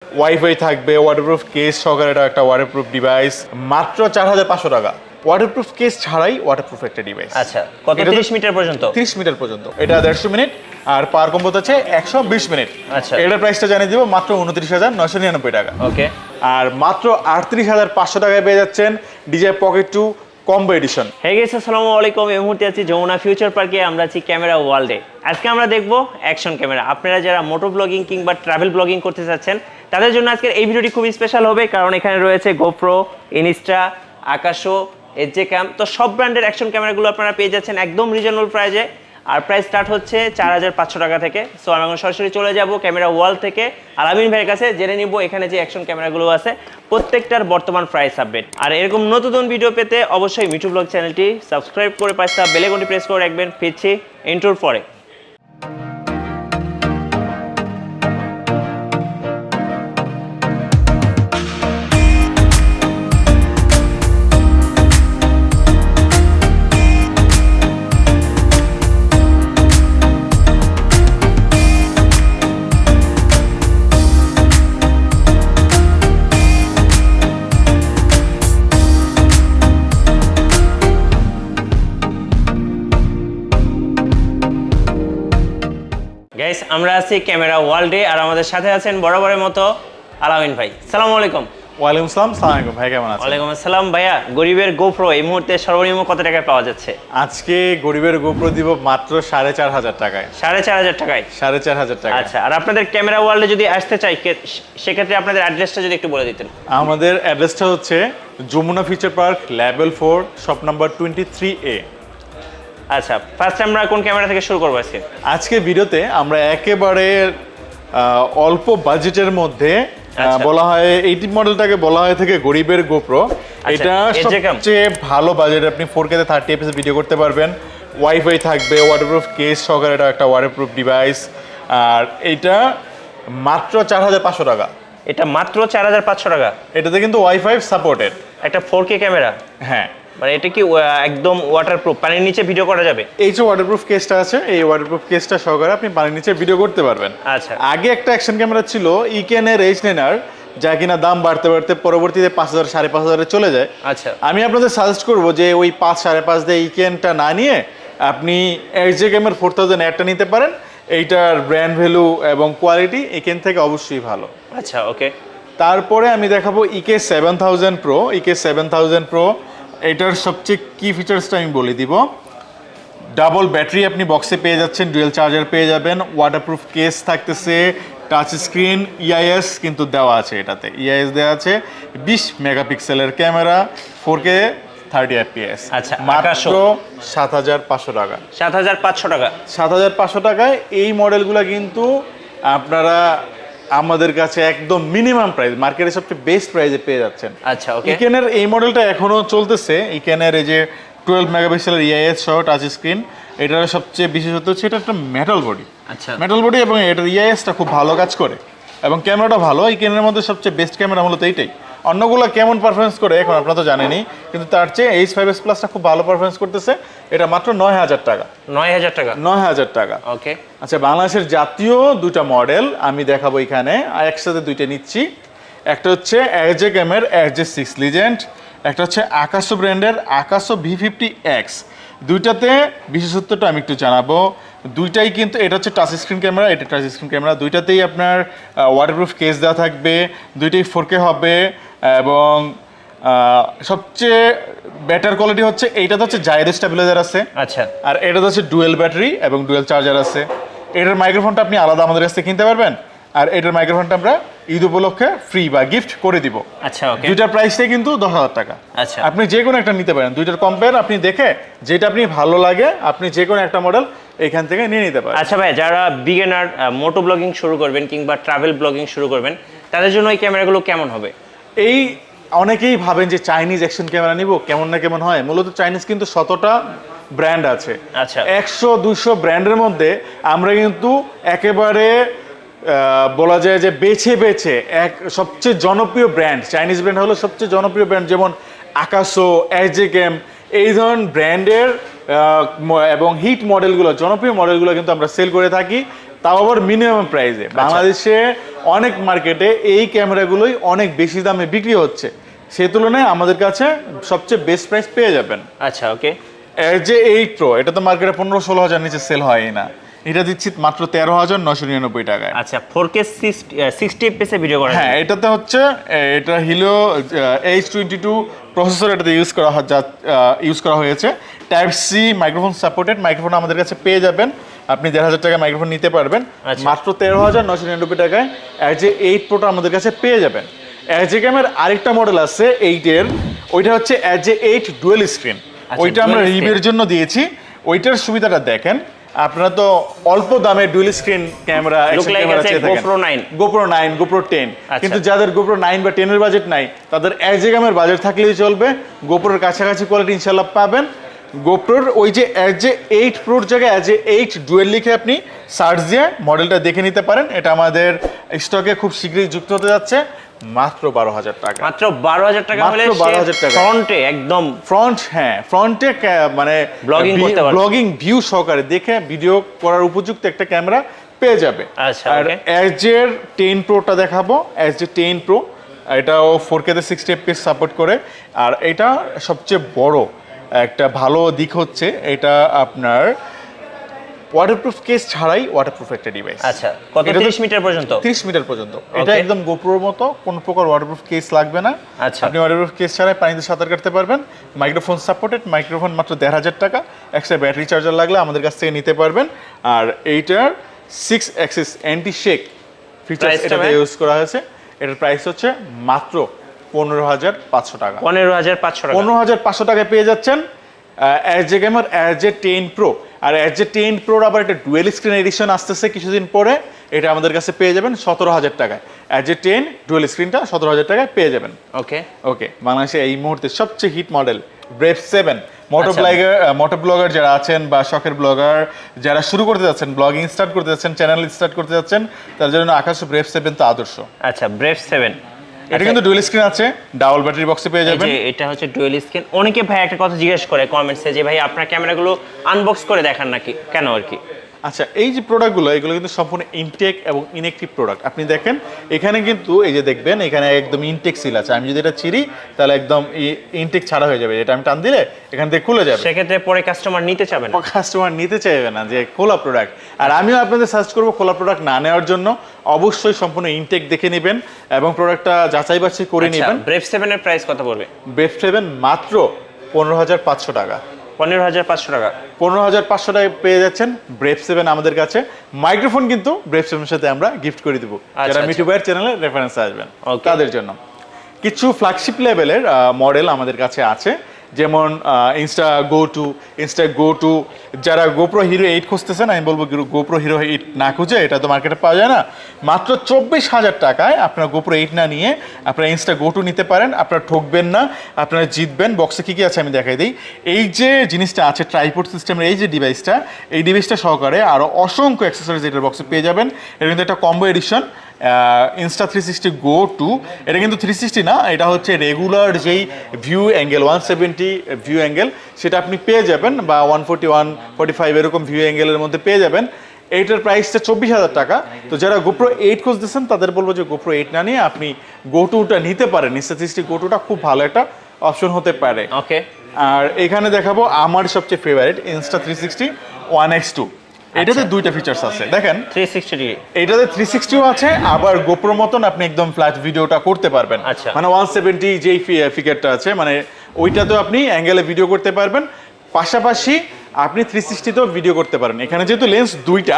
Wifi থাকবে, waterproof case সহকারে এটা একটা ওয়াটারপ্রুফ ডিভাইস, মাত্র 4500 টাকা। ওয়াটারপ্রুফ কেস ছাড়াই ওয়াটারপ্রুফ একটা ডিভাইস। আচ্ছা, কত 30 মিটার পর্যন্ত? 30 মিটার পর্যন্ত। এটা 150 মিনিট আর পাওয়ার কম্বো হচ্ছে 120 মিনিট। আচ্ছা, এটার প্রাইসটা জানিয়ে দিব মাত্র 29,999 টাকা। ওকে। আর মাত্র 38,500 টাকায় পেয়ে যাচ্ছেন DJ pocket 2 combo edition. Hey guys, আসসালামু আলাইকুম। এই মুহূর্তে আছি যমুনা ফিউচার পার্কে, আমরা আছি ক্যামেরা ওয়ার্ল্ডে। আজকে আমরা দেখব অ্যাকশন ক্যামেরা। আপনারা যারা মোটো ব্লগিং কিংবা ট্রাভেল ব্লগিং করতে চাচ্ছেন তাদের জন্য আজকের এই ভিডিওটি খুবই স্পেশাল হবে, কারণ এখানে রয়েছে গোপ্রো, ইনস্টা, আকাশো, এজে ক্যাম। তো সব ব্র্যান্ডের অ্যাকশন ক্যামেরাগুলো আপনারা পেয়ে যাচ্ছেন একদম রিজনেবল প্রাইজে। আর প্রাইস স্টার্ট হচ্ছে 4500 টাকা থেকে। সো আমি এখন সরাসরি চলে যাব ক্যামেরা ওয়ার্ল্ড থেকে আলামিন ভাইয়ের কাছে, জেনে নিব এখানে যে অ্যাকশন ক্যামেরাগুলো আছে প্রত্যেকটার বর্তমান প্রাইস আপডেট। আর এরকম নতুন ভিডিও পেতে অবশ্যই মিঠু ব্লগ চ্যানেলটি সাবস্ক্রাইব করে পাশে বেল আইকনটি প্রেস করে রাখবেন। ফিরছি ইন্ট্রোর পরে। গাইস, আমরা আছি ক্যামেরা ওয়ার্ল্ডে আর আমাদের সাথে আছেন বরাবরের মতো আলামিন ভাই। আসসালামু আলাইকুম। ওয়ালাইকুম আসসালাম। আসসালামু আলাইকুম ভাই, কেমন আছেন? ওয়ালাইকুম আসসালাম ভাইয়া। গরিবের গোপ্রো এই মুহূর্তে সর্বনিম্ন কত টাকায় পাওয়া যাচ্ছে? আজকে গরিবের গোপ্রো দিব মাত্র 4500 টাকায়। 4500 টাকায়? 4500 টাকা। আচ্ছা, আর আপনাদের ক্যামেরা ওয়ার্ল্ডে যদি আসতে চাই সেক্ষেত্রে আপনাদের অ্যাড্রেসটা যদি একটু বলে দিতেন। আমাদের অ্যাড্রেসটা হচ্ছে Jamuna future park level 4 shop number 23A। আচ্ছা, ফার্স্ট আমরা কোন ক্যামেরা থেকে শুরু করবো আজকে? আজকে ভিডিওতে আমরা একেবারে অল্প বাজেটের মধ্যে বলা হয় 80 মডেলটাকে বলা হয় থেকে গরিবের গোপ্রো। এটা সবচেয়ে ভালো বাজেট, আপনি 4K তে 30 fps ভিডিও করতে পারবেন। ওয়াইফাই থাকবে, ওয়াটারপ্রুফ কেস সহকারে এটা একটা ওয়াটারপ্রুফ ডিভাইস। আর এইটা মাত্র 4500 টাকা। এটা মাত্র 4500 টাকা? এটাতে কিন্তু ওয়াইফাই সাপোর্টেড একটা 4K ক্যামেরা? হ্যাঁ। মানে এটা কি একদম ওয়াটারপ্রুফ, পানির নিচে ভিডিও করা যাবে? এই যে ওয়াটারপ্রুফ কেসটা আছে, এই ওয়াটারপ্রুফ কেসটা সহকারে আপনি পানির নিচে ভিডিও করতে পারবেন। আচ্ছা। আগে একটা অ্যাকশন ক্যামেরা ছিল ইকেনের H9R, যা কিনা দাম বাড়তে বাড়তে পরবর্তীতে 5000 5500 চলে যায়। আচ্ছা, আমি আপনাদের সাজেস্ট করব যে ওই 5 5.5 দিয়ে ইকেনটা না নিয়ে আপনি এজে ক্যামের 4000 একটা নিতে পারেন। এইটার ব্র্যান্ড ভ্যালু এবং কোয়ালিটি ইকেন থেকে অবশ্যই ভালো। আচ্ছা, ওকে। তারপরে আমি দেখাবো ইকে 7000 প্রো। ইকে 7000 প্রো এটার সবচেয়ে কি ফিচার্সটা আমি বলে দিব। ডাবল ব্যাটারি আপনি বক্সে পেয়ে যাচ্ছেন, ডুয়েল চার্জার পেয়ে যাবেন, ওয়াটারপ্রুফ কেস থাকতেছে, টাচ স্ক্রিন, ইআইএস কিন্তু দেওয়া আছে, এটাতে ইআইএস দেওয়া আছে, 20 মেগাপিক্সেলের ক্যামেরা, 4K 30 fps। আচ্ছা, মাত্র 7500 টাকা। 7500 টাকা? 7500 টাকায় এই মডেলগুলো কিন্তু আপনারা আমাদের কাছে একদম মিনিমাম প্রাইস, মার্কেটের সবচেয়ে বেস্ট প্রাইসে পেয়ে যাচ্ছেন। আচ্ছা, ওকে। ইকেনের এই মডেলটা এখনো চলতেছে। ইকেনের এই যে 12 মেগাপিক্সেলের ইআইএস সহ টাচ স্ক্রিন, এটার সবচেয়ে বিশেষত্ব হচ্ছে এটা একটা মেটাল বডি। আচ্ছা, মেটাল বডি এবং এটার ইআইএসটা খুব ভালো কাজ করে এবং ক্যামেরাটা ভালো। ইকেনের মধ্যে সবচেয়ে বেস্ট ক্যামেরা মূলত এইটাই। অন্যগুলো কেমন পারফরমেন্স করে এখন আপনারা তো জানেনই, কিন্তু তার চেয়ে H5s প্লাসটা খুব ভালো পারফরমেন্স করতেছে। এটা মাত্র 9000 টাকা। 9000 টাকা? 9000 টাকা, ওকে। আচ্ছা, বাংলাদেশের জাতীয় দুটা মডেল আমি দেখাবো এখানে, একসাথে দুইটা নিচ্ছি। একটা হচ্ছে এজে ক্যামের এজে 6 লিজেন্ড, একটা হচ্ছে আকাশো ব্র্যান্ডের আকাশো V50X। দুইটাতে বিশেষত্বটা আমি একটু জানাবো। দুইটাই কিন্তু, এটা হচ্ছে টাচ স্ক্রিন ক্যামেরা, এটা টাচ স্ক্রিন ক্যামেরা। দুইটাতেই আপনার ওয়াটারপ্রুফ কেস দেওয়া থাকবে, দুইটাই 4K হবে এবং সবচেয়ে বেটার কোয়ালিটি হচ্ছে এইটাতে হচ্ছে জাইরো স্টেবিলাইজার আছে। আচ্ছা। আর এটাতে হচ্ছে ডুয়েল ব্যাটারি এবং ডুয়েল চার্জার আছে। এটার মাইক্রোফোনটা আপনি আলাদা আমাদের কাছ থেকে কিনতে পারবেন, আর এটার মাইক্রোফোনটা আমরা ঈদ উপলক্ষে ফ্রি বা গিফট করে দিব। আচ্ছা, ওকে। দুইটার প্রাইসটাই কিন্তু 10000 টাকা। আচ্ছা, আপনি যে কোনো একটা নিতে পারেন। দুইটার কম্পেয়ার আপনি দেখে যেটা আপনি ভালো লাগে আপনি যে কোনো একটা মডেল এখান থেকে নিয়ে নিতে পারেন। আচ্ছা ভাই, যারা বিগিনার মোটো ব্লগিং শুরু করবেন কিংবা ট্রাভেল ব্লগিং শুরু করবেন তাদের জন্য এই ক্যামেরাগুলো কেমন হবে? এই অনেকেই ভাবেন যে চাইনিজ অ্যাকশন ক্যামেরা নিব, কেমন না কেমন হয়। মূলত চাইনিজ কিন্তু 100টা ব্র্যান্ড আছে। আচ্ছা। 100-200 ব্র্যান্ডের মধ্যে আমরা কিন্তু একেবারে বলা যায় যে বেছে বেছে এক সবচেয়ে জনপ্রিয় ব্র্যান্ড, চাইনিজ ব্র্যান্ড হলো সবচেয়ে জনপ্রিয় ব্র্যান্ড, যেমন আকাশো, এজে ক্যাম, এই ধরনের ব্র্যান্ডের এবং হিট মডেলগুলো, জনপ্রিয় মডেলগুলো কিন্তু আমরা সেল করে থাকি। তাও আবার মিনিমাম প্রাইসে। বাংলাদেশে অনেক মার্কেটে এই ক্যামেরাগুলোই অনেক বেশি দামে বিক্রি হচ্ছে, সেই তুলনায় আমাদের কাছে সবচেয়ে বেস্ট প্রাইস পেয়ে যাবেন। আচ্ছা ওকে। এর যে 8 Pro, এটা তো মার্কেটে 15-16 হাজার নিচে সেল হয় না, এটা দিচ্ছি মাত্র 13,999 টাকায়। আচ্ছা 4K 60 fps এ ভিডিও করা হ্যাঁ, এটাতে হচ্ছে এটা হিলো H22 প্রসেসর এটাতে ইউজ করা হয়েছে। Type C microphone supported microphone আমাদের কাছে পেয়ে যাবেন, আপনি 1,500 টাকা মাইক্রোফোন নিতে পারবেন মাত্র 13,999 টাকায়। এর যে 8 Proটা আমাদের কাছে পেয়ে যাবেন। এর যে ক্যামের আরেকটা মডেল আছে 8 এর, ওইটা হচ্ছে এর যে 8 ডুয়েল স্ক্রিন, ওইটা আমরা রিভিউর জন্য দিয়েছি। ওইটার সুবিধাটা দেখেন, আপনারা তো অল্প দামে dual screen camera action camera চেয়ে থাকেন, GoPro 9 GoPro 10, কিন্তু যাদের GoPro 9 বা 10 এর বাজেট নাই, তাদের এজেগামের বাজেট থাকলেই চলবে, GoProর কাছাকাছি কোয়ালিটি ইনশাআল্লাহ পাবেন। GoProর ওই যে যে 8 Proর জায়গায় যে 8 ডুয়েল লিখে আপনি সার্চ দিয়ে মডেলটা দেখে নিতে পারেন। এটা আমাদের স্টকে খুব শীঘ্রই যুক্ত হতে যাচ্ছে, মাত্র 12,000 টাকা। মাত্র 12,000 টাকা হলে 12,000 টাকা ফ্রন্টে একদম ফ্রন্ট, হ্যাঁ ফ্রন্টে মানে ব্লগিং করতে পারবে, ব্লগিং ভিউ সহকারে দেখে ভিডিও করার উপযুক্ত একটা ক্যামেরা পেয়ে যাবে। আচ্ছা আর এর 10 Proটা দেখাবো। এর যে 10 Pro, এটাও 4K তে 60 fps সাপোর্ট করে। আর এটা সবচেয়ে বড় একটা ভালো দিক হচ্ছে এটা আপনার ওয়াটারপ্রুফ কেস ছাড়াই ওয়াটারপ্রুফ একটা ডিভাইস। আচ্ছা কত 30 মিটার পর্যন্ত? 30 মিটার পর্যন্ত। এটা একদম গোপ্রোর মতো, কোনো প্রকার ওয়াটারপ্রুফ কেস লাগবে না। আচ্ছা আপনি ওয়াটারপ্রুফ কেস ছাড়াই পানিতে সাঁতার কাটতে পারবেন। মাইক্রোফোন সাপোর্টেড, মাইক্রোফোন মাত্র 1,500 টাকা। এক্সট্রা ব্যাটারি চার্জার লাগলে আমাদের কাছ থেকে নিতে পারবেন। আর এইটার 6 অ্যাক্সিস অ্যান্টি শেক ফিচার এটাতে ইউজ করা হয়েছে। এটার প্রাইস হচ্ছে মাত্র 15,500 টাকা। 15,500 টাকা। 15,500 টাকায় পেয়ে যাচ্ছেন edge A gamer edge A 10 Pro। আর এজ এ 10 Proর আবার একটা ডুয়েল স্ক্রিন এডিশন আসতেছে কিছুদিন পরে, এটা আমাদের কাছে পেয়ে যাবেন 17,000 টাকায়। এজ এ 10 ডুয়েল স্ক্রিনটা 17,000 টাকায় পেয়ে যাবেন। ওকে ওকে, বাংলাদেশে এই মুহূর্তে সবচেয়ে হিট মডেল Brave 7। মোটো ব্লগার যারা আছেন বা শখের ব্লগার যারা শুরু করতে যাচ্ছেন, ব্লগিং স্টার্ট করতে যাচ্ছেন, চ্যানেল স্টার্ট করতে যাচ্ছেন, তার জন্য আকাশ Brave 7 তো আদর্শ। আচ্ছা Brave 7 এটা কিন্তু ডুয়েল স্ক্রিন আছে, ডাবল ব্যাটারি বক্সে পেয়ে যাবেন। এটা হচ্ছে ডুয়েল স্ক্রিন। অনেকে ভাই একটা কথা জিজ্ঞেস করে কমেন্টসে যে ভাই আপনার ক্যামেরাগুলো আনবক্স করে দেখান নাকি, কেন আর কি? আচ্ছা, এই যে প্রোডাক্টগুলো এগুলো কিন্তু সম্পূর্ণ ইনটেক এবং ইনএক্টিভ প্রোডাক্ট। আপনি দেখেন এখানে কিন্তু এই যে দেখবেন এখানে একদম ইনটেক সিল আছে। আমি যদি এটা ছিঁড়ি তাহলে একদম ইনটেক ছাড়া হয়ে যাবে, এটা আমি টান দিলে এখান থেকে খুলে যাবে। সেক্ষেত্রে পরে কাস্টমার নিতে চাবে না, কাস্টমার নিতে চাইবে না যে খোলা প্রোডাক্ট। আর আমিও আপনাদের সাজেস্ট করবো খোলা প্রোডাক্ট না নেওয়ার জন্য। অবশ্যই সম্পূর্ণ ইনটেক দেখে নেবেন এবং প্রোডাক্টটা যাচাই বাছাই করে নেবেন। Brave 7 এর প্রাইস কত পড়বে? Brave 7 মাত্র 15,500 টাকা। 15,500 টাকা। 15,500 টাকায় পেয়ে যাচ্ছেন Brave 7 আমাদের কাছে। মাইক্রোফোন কিন্তু Brave 7 এর সাথে আমরা গিফট করে দিব যারা মিঠু ভাইয়ের চ্যানেলে রেফারেন্স আসবেন তাদের জন্য। কিছু ফ্ল্যাগশিপ লেভেলের মডেল আমাদের কাছে আছে, যেমন ইনস্টা গো টু। যারা GoPro Hero 8 খুঁজতেছেন, আমি বলবো GoPro Hero 8 না খুঁজে, এটা তো মার্কেটে পাওয়া যায় না, মাত্র 24,000 টাকায় আপনারা GoPro 8 না নিয়ে আপনারা ইনস্টা গো টু নিতে পারেন। আপনারা ঠকবেন না, আপনারা জিতবেন। বক্সে কী কী আছে আমি দেখাই দিই। এই যে জিনিসটা আছে ট্রাইপড সিস্টেমের এই যে ডিভাইসটা, এই ডিভাইসটা সহকারে আরও অসংখ্য অ্যাক্সেসরিজ এটার বক্সে পেয়ে যাবেন। এটা কিন্তু একটা কম্বো এডিশন Insta360 Go 2। এটা কিন্তু 360 না, এটা হচ্ছে রেগুলার যেই ভিউ অ্যাঙ্গেল 170 ভিউ অ্যাঙ্গেল সেটা আপনি পেয়ে যাবেন, বা 140 145 এরকম ভিউ অ্যাঙ্গেলের মধ্যে পেয়ে যাবেন। এইটার প্রাইসটা 24,000 টাকা। তো যারা GoPro 8 খুঁজতেছেন তাদের বলবো যে GoPro 8 না নিয়ে আপনি Go 2টা নিতে পারেন। Insta360 Go 2টা খুব ভালো একটা অপশন হতে পারে। ওকে, আর এখানে দেখাবো আমার সবচেয়ে ফেভারিট Insta360 One X2। এটাতে দুইটা ফিচার্স আছে, দেখেন 360 ডিগ্রি। এটাতে 360ও আছে, আবার GoPro মতন আপনি একদম ফ্ল্যাট ভিডিওটা করতে পারবেন। আচ্ছা, মানে 170 যেই ফিগারটা আছে, মানে ওইটাতেও আপনি অ্যাঙ্গেলে ভিডিও করতে পারবেন, পাশাপাশি আপনি 360তেও ভিডিও করতে পারেন। এখানে যেহেতু লেন্স দুইটা,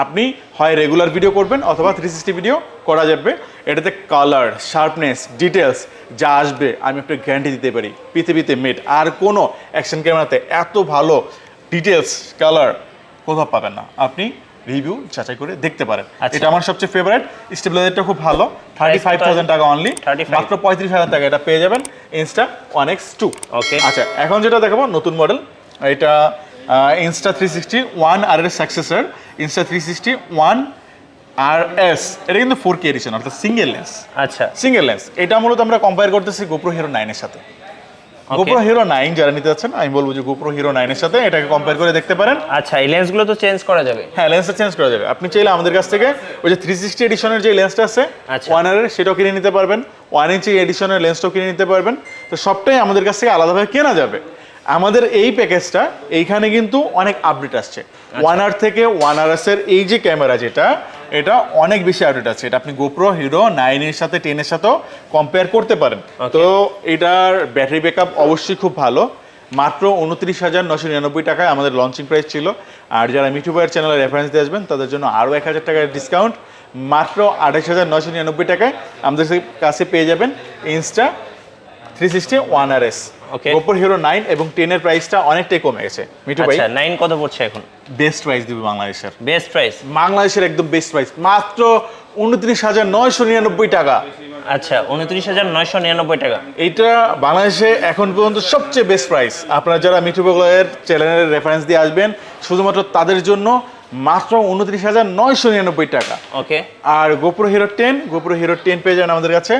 আপনি হয় রেগুলার ভিডিও করবেন অথবা 360 ভিডিও করা যাবে। এটাতে কালার, শার্পনেস, ডিটেলস যা আসবে আমি আপনাকে গ্যারান্টি দিতে পারি পৃথিবীতে মেট আর কোনো অ্যাকশন ক্যামেরাতে এত ভালো ডিটেলস কালার কোথাও পাবেন না। আপনি রিভিউ যাচাই করে দেখতে পারেন। এটা আমার সবচেয়ে ফেভারিট। স্টেবিলাইজারটা খুব ভালো, 35,000 টাকা অনলি, মাত্র 35,000 টাকা এটা পেয়ে যাবেন Insta One X2। ওকে, আচ্ছা এখন যেটা দেখাবো নতুন মডেল, এটা Insta360 One R এর সাকসেসর Insta360 One RS। এটা কিন্তু 4K এডিশন, অর্থাৎ সিঙ্গেল লেন্স। আচ্ছা, সিঙ্গেল লেন্স। এটা মূলত আমরা কম্পেয়ার করতেছি GoPro Hero 9 এর সাথে। GoPro Hero 9 যারা নিতে যাচ্ছেন আমি বলবো যে GoPro Hero 9 এর সাথে এটাকে কম্পেয়ার করে দেখতে পারেন। আচ্ছা, এই লেন্সগুলো তো চেঞ্জ করা যাবে? হ্যাঁ, লেন্সটা চেঞ্জ করা যাবে। আপনি চাইলে আমাদের কাছ থেকে ওই যে 360 এডিশনের যে লেন্সটা আছে আচ্ছা। 1R এর, সেটাও কিনে নিতে পারবেন। 1 ইঞ্চি এডিশনের লেন্সটাও কিনে নিতে পারবেন। তো সবটাই আমাদের কাছ থেকে আলাদাভাবে কেনা যাবে। আমাদের এই প্যাকেজটা এইখানে কিন্তু অনেক আপডেট আসছে। 1R থেকে 1RS এর এই যে ক্যামেরা যেটা, এটা অনেক বেশি আপডেট আছে। এটা আপনি GoPro Hero 9 এর সাথে 10 এর সাথেও কম্পেয়ার করতে পারেন। তো এটার ব্যাটারি ব্যাকআপ অবশ্যই খুব ভালো। মাত্র 29,999 টাকায় আমাদের লঞ্চিং প্রাইস ছিল। আর যারা মিঠু ভাইয়ের চ্যানেলে রেফারেন্স দিয়ে আসবেন তাদের জন্য আরও 1,000 টাকার ডিসকাউন্ট, মাত্র 28,999 টাকায় আমাদের কাছে পেয়ে যাবেন ইনস্টা 360 1RS। GoPro Hero 9 এবং 10 এর প্রাইসটা অনেকটাই কমে গেছে মিঠু ভাই। আচ্ছা, 9 কত পড়ছে এখন? বেস্ট প্রাইস দিব বাংলাদেশের, বেস্ট প্রাইস বাংলাদেশের একদম বেস্ট প্রাইস, মাত্র 29,999 টাকা। আচ্ছা, 29,999 টাকা। এইটা বাংলাদেশে এখন পর্যন্ত সবচেয়ে বেস্ট প্রাইস। আপনারা যারা মিঠু ভাইয়ের চ্যানেলের রেফারেন্স দিয়ে আসবেন শুধুমাত্র তাদের জন্য মাত্র 29,999 টাকা। ওকে। আর GoPro Hero 10 পেয়ে যাবেন আমাদের কাছে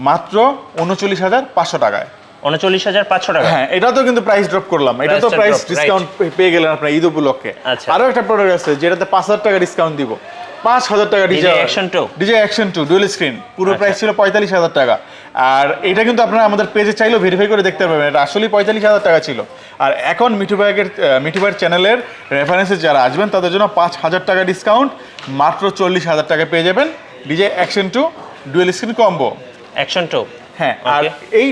মাত্র 39,500 টাকায়। 39,500 টাকা? হ্যাঁ, এটা তো কিন্তু প্রাইস ড্রপ করলাম, এটা তো Price প্রাইস drop, ডিসকাউন্ট পেয়ে গেলেন আপনার ঈদ উপলক্ষে। আচ্ছা। আরো একটা প্রোডাক্ট আছে যেটাতে 5,000 টাকা ডিসকাউন্ট দিব, 5,000 টাকা DJI Action 2? DJI Action 2 dual screen, পুরো প্রাইস ছিল 45,000 টাকা। আর এটা কিন্তু আপনারা আমাদের পেজে চাইলেও ভেরিফাই করে দেখতে পারবেন, এটা আসলেই 45,000 টাকা ছিল। আর এখন মিঠু ভাইয়ের চ্যানেলের রেফারেন্সে যারা আসবেন তাদের জন্য 5,000 টাকা ডিসকাউন্ট, মাত্র 40,000 টাকা পেয়ে যাবেন DJI Action 2 dual screen combo. Action 2? হ্যাঁ, আর এই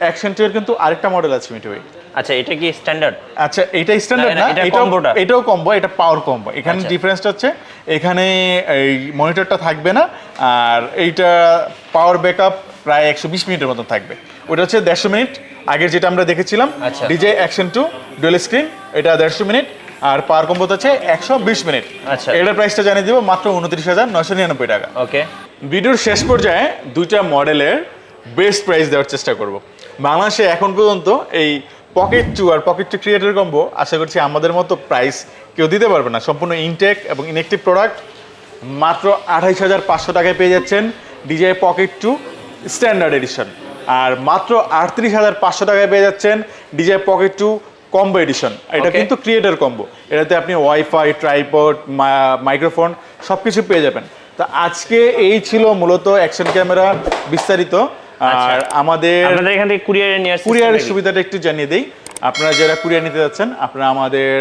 Action 2 এর কিন্তু আরেকটা মডেল আছে মিঠু ভাই। আচ্ছা, এটা কি স্ট্যান্ডার্ড? আচ্ছা, এটা স্ট্যান্ডার্ড না, এটাও কম্বো, এটা পাওয়ার কম্বো। এখানে ডিফারেন্সটা হচ্ছে এখানে এই মনিটরটা থাকবে না, আর এইটা পাওয়ার ব্যাকআপ প্রায় 120 মিনিটের মতো থাকবে। ওটা হচ্ছে 150 মিনিট, আগের যেটা আমরা দেখেছিলাম DJI Action 2 ডুয়াল স্ক্রিন, এটা 150 মিনিট, আর পাওয়ার কম্বো হচ্ছে 120 মিনিট। আচ্ছা, এটার প্রাইসটা জানিয়ে দিব মাত্র 29,999 টাকা। ওকে। ভিডিওর শেষ পর্যায়ে দুইটা মডেলের বেস্ট প্রাইস দেওয়ার চেষ্টা করব। বাংলাদেশে এখন পর্যন্ত এই পকেট 2 আর পকেট 2 ক্রিয়েটর কম্বো আশা করছি আমাদের মতো প্রাইস কেউ দিতে পারবে না। সম্পূর্ণ ইনটেক এবং ইনএক্টিভ প্রোডাক্ট মাত্র 28,500 টাকায় পেয়ে যাচ্ছেন DJI পকেট 2 স্ট্যান্ডার্ড এডিশন, আর মাত্র 38,500 টাকায় পেয়ে যাচ্ছেন DJI পকেট 2 কম্বো এডিশন। এটা কিন্তু ক্রিয়েটর কম্বো, এটাতে আপনি ওয়াইফাই, ট্রাইপড, মাইক্রোফোন সব কিছু পেয়ে যাবেন। তো আজকে এই ছিল মূলত অ্যাকশন ক্যামেরা বিস্তারিত। আর আমাদের এখান থেকে কুরিয়ারের সুবিধাটা একটু জানিয়ে দেই। আপনারা যারা কুরিয়ার নিতে যাচ্ছেন আপনারা আমাদের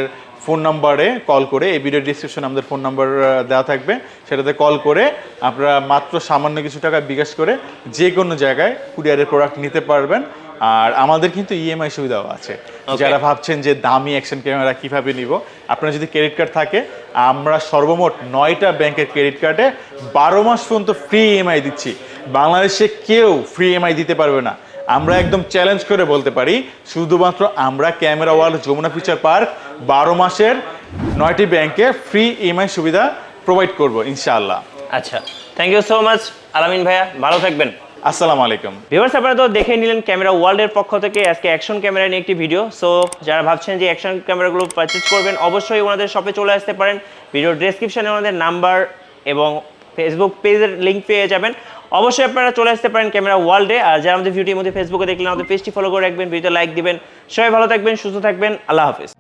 ফোন নাম্বারে কল করে, এই ভিডিও ডিসক্রিপশনে আমাদের ফোন নাম্বার দেওয়া থাকবে, সেটাতে কল করে আপনারা মাত্র সামান্য কিছু টাকা বিকাশ করে যে কোনো জায়গায় কুরিয়ারের প্রোডাক্ট নিতে পারবেন। আর আমাদের কিন্তু ইএমআই সুবিধাও আছে। যারা ভাবছেন যে দামি অ্যাকশন ক্যামেরা কিভাবে নিব, আপনার যদি ক্রেডিট কার্ড থাকে, আমরা সর্বমোট 9টা ব্যাংকের ক্রেডিট কার্ডে 12 মাস পর্যন্ত ফ্রি ইএমআই দিচ্ছি। বাংলাদেশে কেউ ফ্রি ইএমআই দিতে পারবে না। আমরা একদম চ্যালেঞ্জ করে বলতে পারি, শুধুমাত্র আমরা camera world Jamuna future park 12 মাসের 9টি ব্যাংকে ফ্রি ইএমআই সুবিধা প্রোভাইড করব ইনশাআল্লাহ। আচ্ছা, থ্যাংক ইউ সো মাচ আলামিন ভাইয়া, ভালো থাকবেন। আসসালামু আলাইকুম। ভিউয়ার্স, আপনারা তো দেখে নিলেন ক্যামেরা ওয়ার্ল্ডের পক্ষ থেকে আজকে অ্যাকশন ক্যামেরা নিয়ে একটি ভিডিও। সো যারা ভাবছেন যে অ্যাকশন ক্যামেরাগুলো পারচেজ করবেন, অবশ্যই ওনাদের শপে চলে আসতে পারেন। ভিডিওর ডেসক্রিপশনে ওনাদের নাম্বার এবং ফেসবুক পেজের লিঙ্ক পেয়ে যাবেন। অবশ্যই আপনারা চলে আসতে পারেন ক্যামেরা ওয়ার্ল্ডে। আর যারা আমাদের ভিডিওর মধ্যে ফেসবুকে দেখলেন, আমাদের পেজটি ফলো করে রাখবেন, ভিডিওতে লাইক দিবেন। সবাই ভালো থাকবেন, সুস্থ থাকবেন, আল্লাহ হাফিজ।